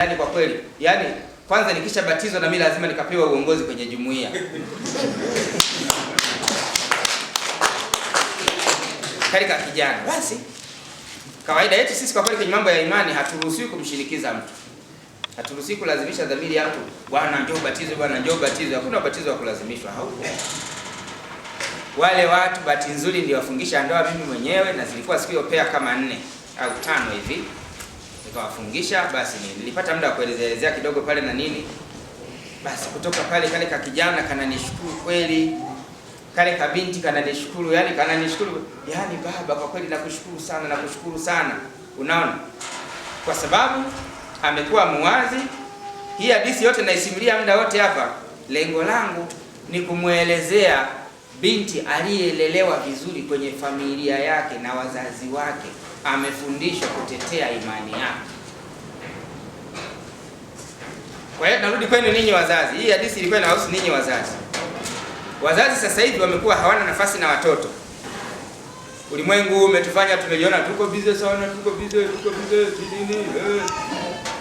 Yaani kwa kweli, yaani kwanza nikishabatizwa na mimi lazima nikapewa uongozi kwenye jumuiya. Kalika kijana. Basi kawaida yetu sisi kwa kweli kwenye mambo ya imani haturuhusiwi kumshinikiza mtu. Haturuhusiwi kulazimisha dhamiri ya mtu, bwana njoo ubatizwe, bwana njoo ubatizwe. Hakuna ubatizo wa kulazimishwa, haupo. Wale watu bahati nzuri ndio wafungisha ndoa mimi mwenyewe, na zilikuwa siku hiyo pea kama 4 au 5 hivi. Nikawafungisha, basi nilipata muda wa kuelezea kidogo pale na nini. Basi kutoka pale kale ka kijana kananishukuru kweli. Kale ka binti kananishukuru, yani kananishukuru. Yani baba kwa kweli nakushukuru sana, nakushukuru sana. Unaona? Kwa sababu amekuwa muwazi. Hii hadithi yote naisimulia muda wote hapa. Lengo langu ni kumuelezea binti aliyelelewa vizuri kwenye familia yake na wazazi wake, amefundishwa kutetea imani yake. Kwa hiyo narudi kwenu ninyi wazazi. Hii hadithi ilikuwa inahusu ninyi wazazi. Wazazi sasa hivi wamekuwa hawana nafasi na watoto. Ulimwengu umetufanya tumejiona tuko busy sana, tuko busy nini?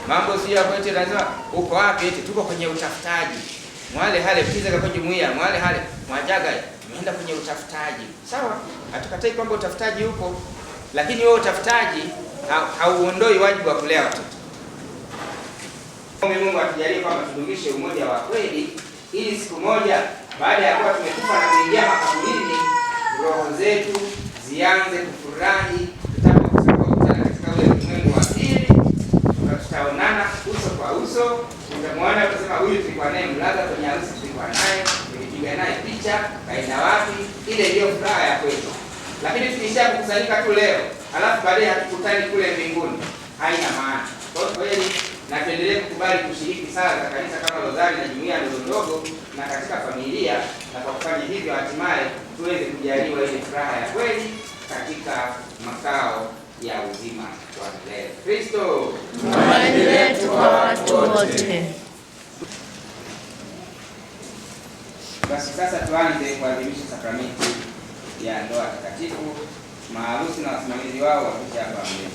Mambo si ya kwetu, lazima uko wapi? Eti tuko kwenye utafutaji. Mwale hale piza kwa jumuiya, mwale hale mwajaga tumeenda kwenye utafutaji. Sawa? Hatukatai kwamba utafutaji upo, lakini wewe utafutaji hauondoi wajibu wa kulea watoto. Mungu atujalie kwamba tudumishe umoja wa kweli, ili siku moja baada ya kuwa tumekufa na kuingia makaburini, roho zetu zianze kufurahi tutakapokutana katika ule ulimwengu wa pili. Tutaonana uso kwa uso, tutamwona kusema huyu tulikuwa naye mlaga kwenye harusi, tulikuwa naye, tulipiga naye picha, kaenda wapi. Ile ndio furaha ya kwetu. Lakini tukisha kukusanyika tu leo, alafu baadaye hatukutani kule mbinguni, haina maana. Kwa kweli na tuendelee kukubali kushiriki sala za kanisa kama rozari na jumuiya ndogo ndogo na katika familia, na kwa kufanya hivyo hatimaye tuweze kujaliwa ile furaha ya kweli katika makao ya uzima wa milele. Kristo tumaini letu kwa watu wote. Basi sasa tuanze kuadhimisha sakramenti ya ndoa takatifu. Maharusi na wasimamizi wao wakisha hapa mbele.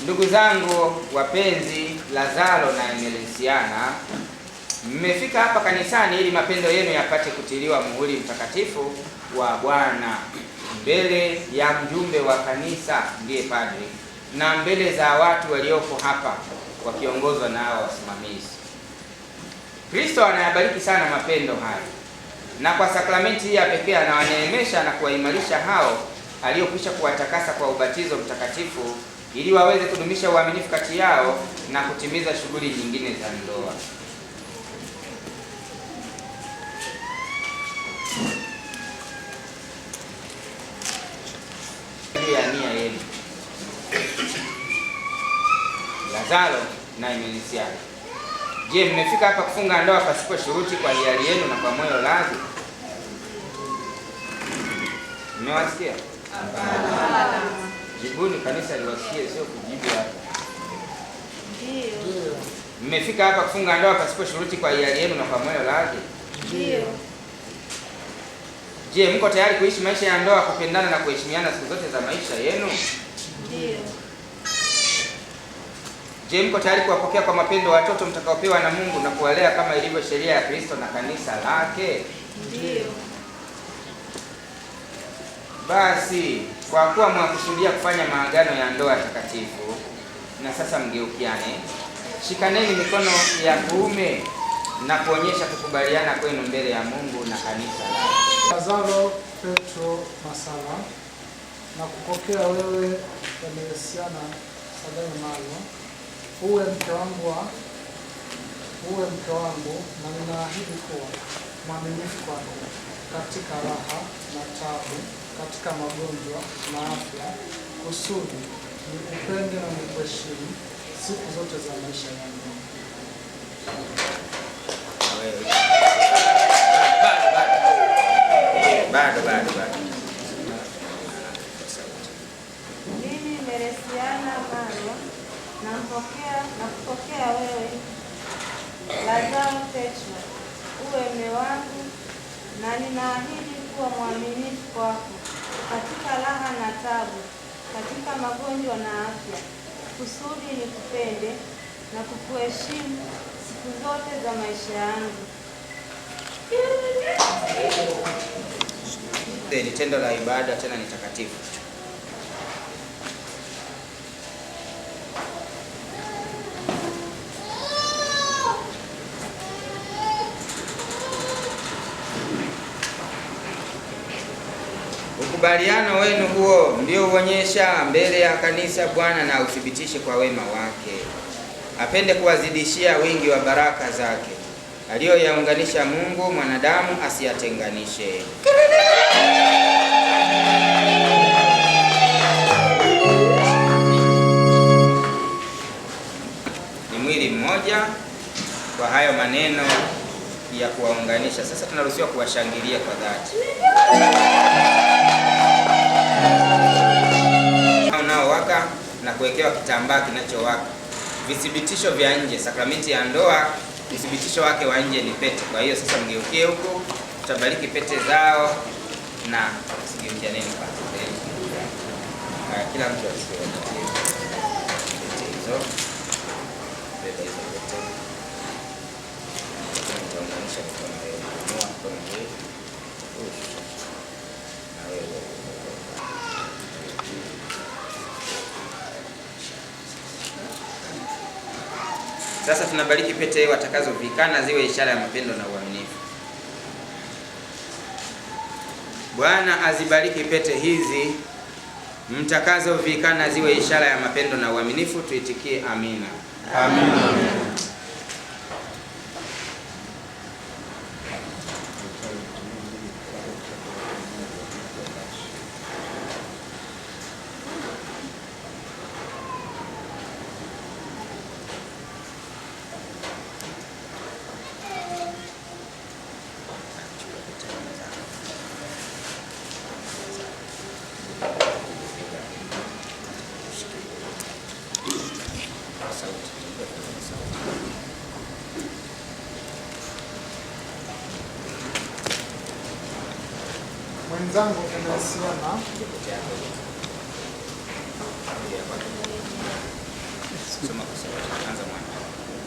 Ndugu zangu wapenzi, Lazaro na Emelesiana, mmefika hapa kanisani ili mapendo yenu yapate kutiliwa muhuri mtakatifu wa Bwana mbele ya mjumbe wa kanisa ndiye padri, na mbele za watu walioko hapa wakiongozwa na hao wasimamizi. Kristo anayabariki sana mapendo haya, na kwa sakramenti hii ya pekee anawaneemesha na kuwaimarisha hao aliyokwisha kuwatakasa kwa ubatizo mtakatifu, ili waweze kudumisha uaminifu kati yao na kutimiza shughuli nyingine za ndoa. Ya nia yenu, Lazaro na Emelesiana, je, mmefika hapa kufunga ndoa pasipo shuruti, kwa hiari yenu na kwa moyo radhi? Mmewasikia? Hapana. Jibuni, kanisa liwasikie, sio kujibu hapa. Ndio. Mmefika hapa kufunga ndoa pasipo shuruti, kwa hiari yenu na kwa moyo radhi? Ndio. Je, mko tayari kuishi maisha ya ndoa, kupendana na kuheshimiana siku zote za maisha yenu? Ndio. Je, mko tayari kuwapokea kwa mapendo watoto mtakaopewa na Mungu na kuwalea kama ilivyo sheria ya Kristo na kanisa lake? Ndio. Basi, kwa kuwa mwakusudia kufanya maagano ya ndoa takatifu, na sasa mgeukiane, shikaneni mikono ya kuume na kuonyesha kukubaliana kwenu mbele ya Mungu na kanisa lake. Lazaro Petro Masala, na kupokea wewe Emelesiana Sadai Malo, uwe mke wangu, na ninaahidi kuwa mwaminifu kwako katika raha na taabu, katika magonjwa na afya, kusudi nikupende na nikuheshimu siku zote za maisha yangu. Bado. Mimi Emelesiana Malo na kupokea wewe Lazaro Petro, uwe mume wangu, na ninaahidi kuwa mwaminifu kwako katika raha na tabu, katika magonjwa na afya, kusudi nikupende na kukuheshimu siku zote za maisha yangu. Ni tendo la ibada, tena ni takatifu. Ukubaliano wenu huo ndio uonyesha mbele ya kanisa Bwana na uthibitishe kwa wema wake. Apende kuwazidishia wingi wa baraka zake aliyoyaunganisha Mungu, mwanadamu asiyatenganishe. Ni mwili mmoja. Kwa hayo maneno ya kuwaunganisha, sasa tunaruhusiwa kuwashangilia kwa dhati. Unaowaka na kuwekewa kitambaa kinachowaka. Vithibitisho vya nje, sakramenti ya ndoa, uthibitisho wake wa nje ni pete. Kwa hiyo sasa mgeukie huku, tutabariki pete zao na sigeukia nini kwanza. Kila mtu asikie pete hizo. Beba hizo pete. Tunaunganisha mikono yetu, mkono huu. Na wewe. Sasa tunabariki pete watakazovikana ziwe ishara ya mapendo na uaminifu. Bwana azibariki pete hizi mtakazovikana ziwe ishara ya mapendo na uaminifu. Tuitikie amina. Amina.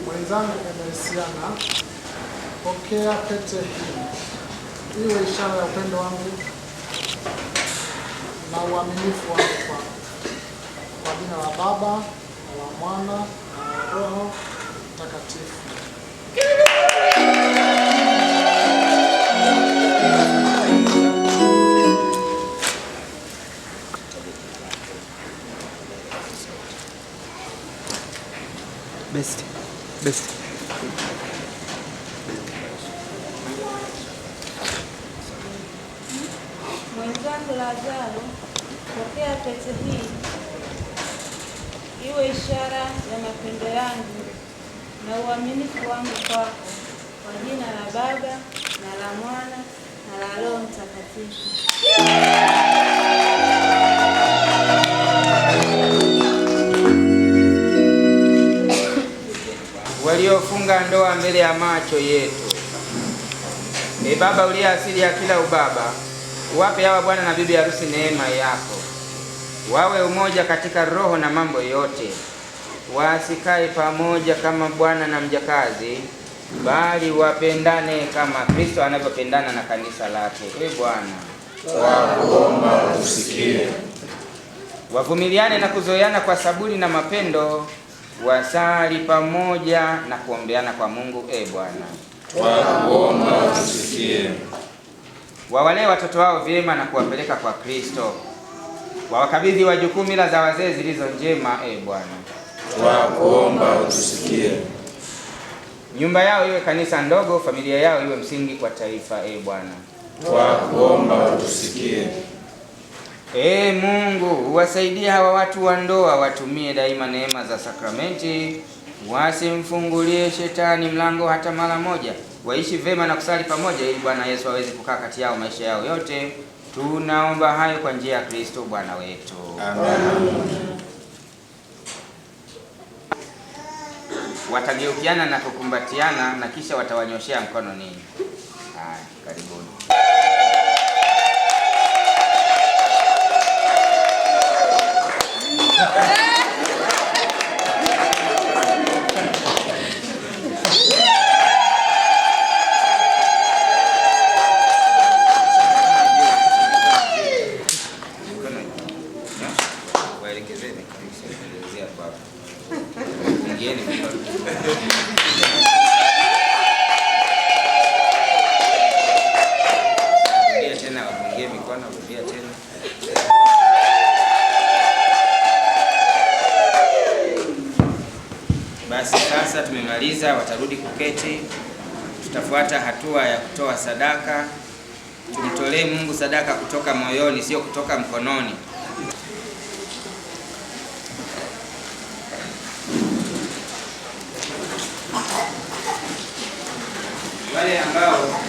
Mwenzangu Emersiana, pokea pete hii iwe ishara ya upendo wangu na uaminifu wangu kwako, kwa jina la Baba na la Mwana na la Roho Mtakatifu. Best. Mwenzangu Lazaro, pokea pete hii iwe ishara ya mapendo yangu na uaminifu wangu kwako, kwa jina la Baba na la Mwana na la Roho Mtakatifu. Waliofunga ndoa mbele ya macho yetu. Baba uliye asili ya kila ubaba, uwape hawa bwana na bibi harusi neema yako, wawe umoja katika roho na mambo yote, wasikae pamoja kama bwana na mjakazi, bali wapendane kama Kristo anavyopendana na kanisa lake. Bwana, Twakuomba usikie. Wavumiliane na kuzoeana kwa saburi na mapendo, wasali pamoja na kuombeana kwa Mungu. Bwana, Twakuomba usikie. Wawalee watoto wao vyema na kuwapeleka kwa Kristo. Wawakabidhi wajukuu mila za wazee zilizo njema. Bwana, Twakuomba usikie. Nyumba yao iwe kanisa ndogo, familia yao iwe msingi kwa taifa. Bwana, Twakuomba usikie. Mungu, uwasaidie hawa watu wa ndoa watumie daima neema za sakramenti, wasimfungulie shetani mlango hata mara moja, waishi vema na kusali pamoja, ili Bwana Yesu aweze kukaa kati yao maisha yao yote. Tunaomba hayo kwa njia ya Kristo Bwana wetu. Amen. Watageukiana na kukumbatiana na kisha watawanyoshea mkono ninyi. Karibuni. Waelekezeni kuelezea kwa ingieni mikono. Rudia tena, wapungie mikono, rudia tena. Basi sasa tumemaliza, watarudi kuketi. Tutafuata hatua ya kutoa sadaka. Tumtolee Mungu sadaka kutoka moyoni, sio kutoka mkononi. Wale ambao